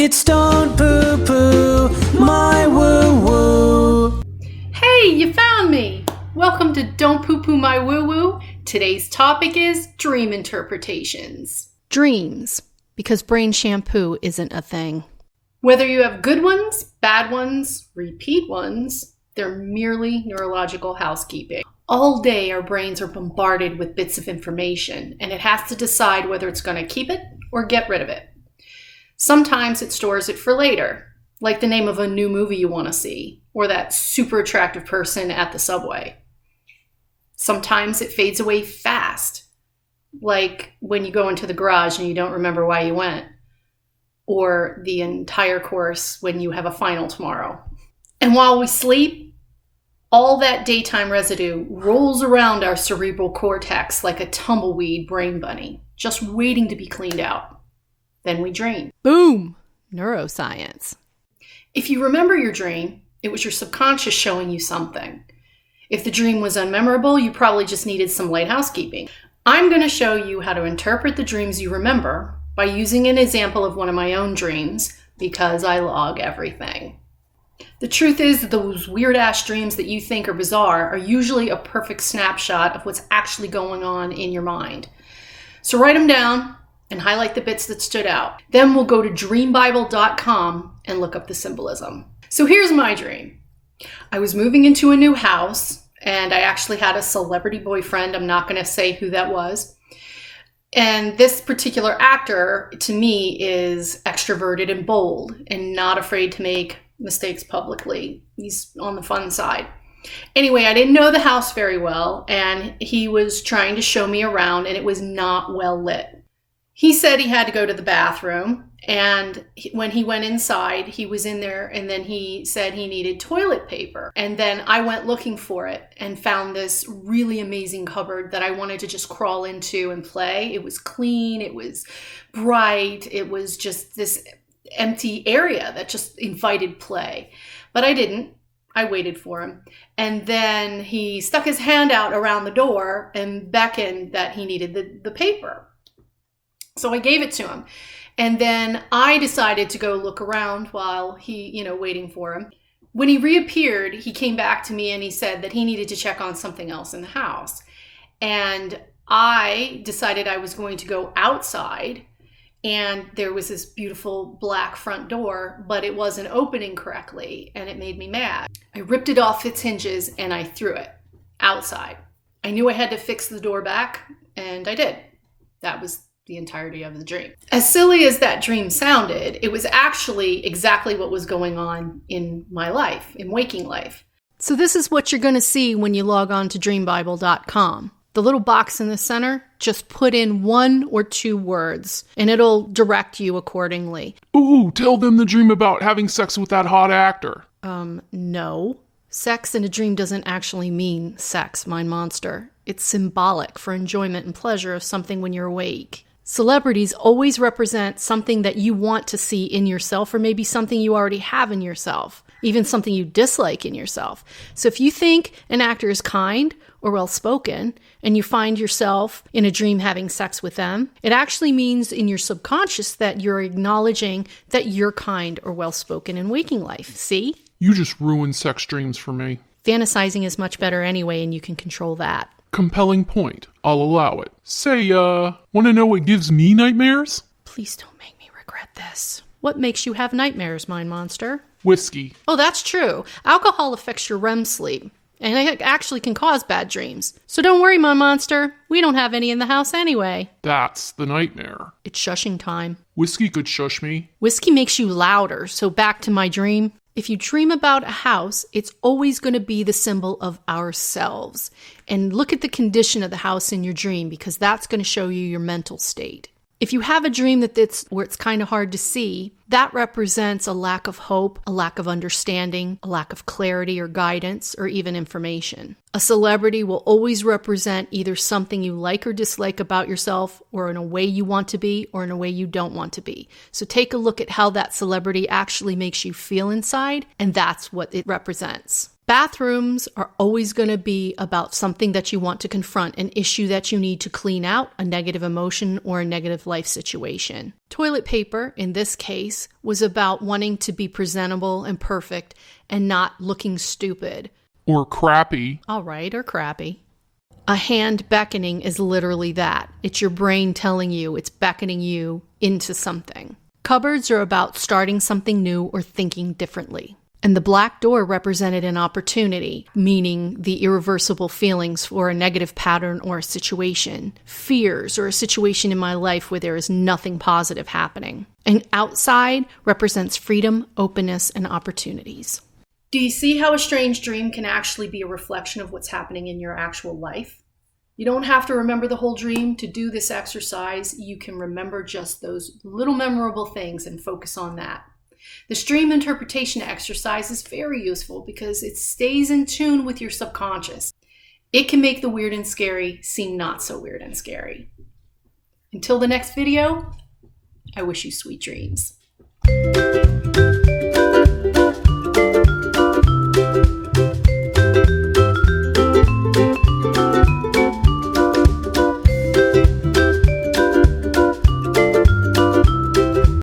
It's Don't Poo Poo My Woo Woo. Hey, you found me! Welcome to Don't Poo Poo My Woo Woo. Today's topic is dream interpretations. Dreams, because brain shampoo isn't a thing. Whether you have good ones, bad ones, repeat ones, they're merely neurological housekeeping. All day our brains are bombarded with bits of information, and it has to decide whether it's going to keep it or get rid of it. Sometimes it stores it for later, like the name of a new movie you want to see, or that super attractive person at the subway. Sometimes it fades away fast, like when you go into the garage and you don't remember why you went, or the entire course when you have a final tomorrow. And while we sleep, all that daytime residue rolls around our cerebral cortex like a tumbleweed brain bunny, just waiting to be cleaned out. Then we dream. Boom! Neuroscience. If you remember your dream, it was your subconscious showing you something. If the dream was unmemorable, you probably just needed some light housekeeping. I'm going to show you how to interpret the dreams you remember by using an example of one of my own dreams, because I log everything. The truth is that those weird-ass dreams that you think are bizarre are usually a perfect snapshot of what's actually going on in your mind. So write them down and highlight the bits that stood out. Then we'll go to dreambible.com and look up the symbolism. So here's my dream. I was moving into a new house, and I actually had a celebrity boyfriend. I'm not going to say who that was. And this particular actor, to me, is extroverted and bold and not afraid to make mistakes publicly. He's on the fun side. Anyway, I didn't know the house very well, and he was trying to show me around, and it was not well lit. He said he had to go to the bathroom, and when he went inside, he was in there, and then he said he needed toilet paper. And then I went looking for it and found this really amazing cupboard that I wanted to just crawl into and play. It was clean, it was bright, it was just this empty area that just invited play. But I didn't. I waited for him. And then he stuck his hand out around the door and beckoned that he needed the paper. So I gave it to him. And then I decided to go look around while he, waiting for him. When he reappeared, he came back to me and he said that he needed to check on something else in the house. And I decided I was going to go outside, and there was this beautiful black front door, but it wasn't opening correctly, and it made me mad. I ripped it off its hinges and I threw it outside. I knew I had to fix the door back, and I did. That was the entirety of the dream. As silly as that dream sounded, it was actually exactly what was going on in my life, in waking life. So this is what you're going to see when you log on to dreambible.com. The little box in the center, just put in 1 or 2 words, and it'll direct you accordingly. Ooh, tell them the dream about having sex with that hot actor. No. Sex in a dream doesn't actually mean sex, mind monster. It's symbolic for enjoyment and pleasure of something when you're awake. Celebrities always represent something that you want to see in yourself, or maybe something you already have in yourself, even something you dislike in yourself. So if you think an actor is kind or well-spoken, and you find yourself in a dream having sex with them, it actually means in your subconscious that you're acknowledging that you're kind or well-spoken in waking life. See? You just ruined sex dreams for me. Fantasizing is much better anyway, and you can control that. Compelling point. I'll allow it. Say, want to know what gives me nightmares? Please don't make me regret this. What makes you have nightmares, mind monster? Whiskey. Oh, that's true. Alcohol affects your REM sleep, and it actually can cause bad dreams. So don't worry, mind monster. We don't have any in the house anyway. That's the nightmare. It's shushing time. Whiskey could shush me. Whiskey makes you louder, so back to my dream. If you dream about a house, it's always going to be the symbol of ourselves. And look at the condition of the house in your dream, because that's going to show you your mental state. If you have a dream where it's kind of hard to see, that represents a lack of hope, a lack of understanding, a lack of clarity or guidance, or even information. A celebrity will always represent either something you like or dislike about yourself, or in a way you want to be, or in a way you don't want to be. So take a look at how that celebrity actually makes you feel inside, and that's what it represents. Bathrooms are always going to be about something that you want to confront, an issue that you need to clean out, a negative emotion, or a negative life situation. Toilet paper, in this case, was about wanting to be presentable and perfect and not looking stupid. Or crappy. All right, or crappy. A hand beckoning is literally that. It's your brain telling you, it's beckoning you into something. Cupboards are about starting something new or thinking differently. And the black door represented an opportunity, meaning the irreversible feelings for a negative pattern or a situation, fears or a situation in my life where there is nothing positive happening. And outside represents freedom, openness, and opportunities. Do you see how a strange dream can actually be a reflection of what's happening in your actual life? You don't have to remember the whole dream to do this exercise. You can remember just those little memorable things and focus on that. The dream interpretation exercise is very useful because it stays in tune with your subconscious. It can make the weird and scary seem not so weird and scary. Until the next video, I wish you sweet dreams.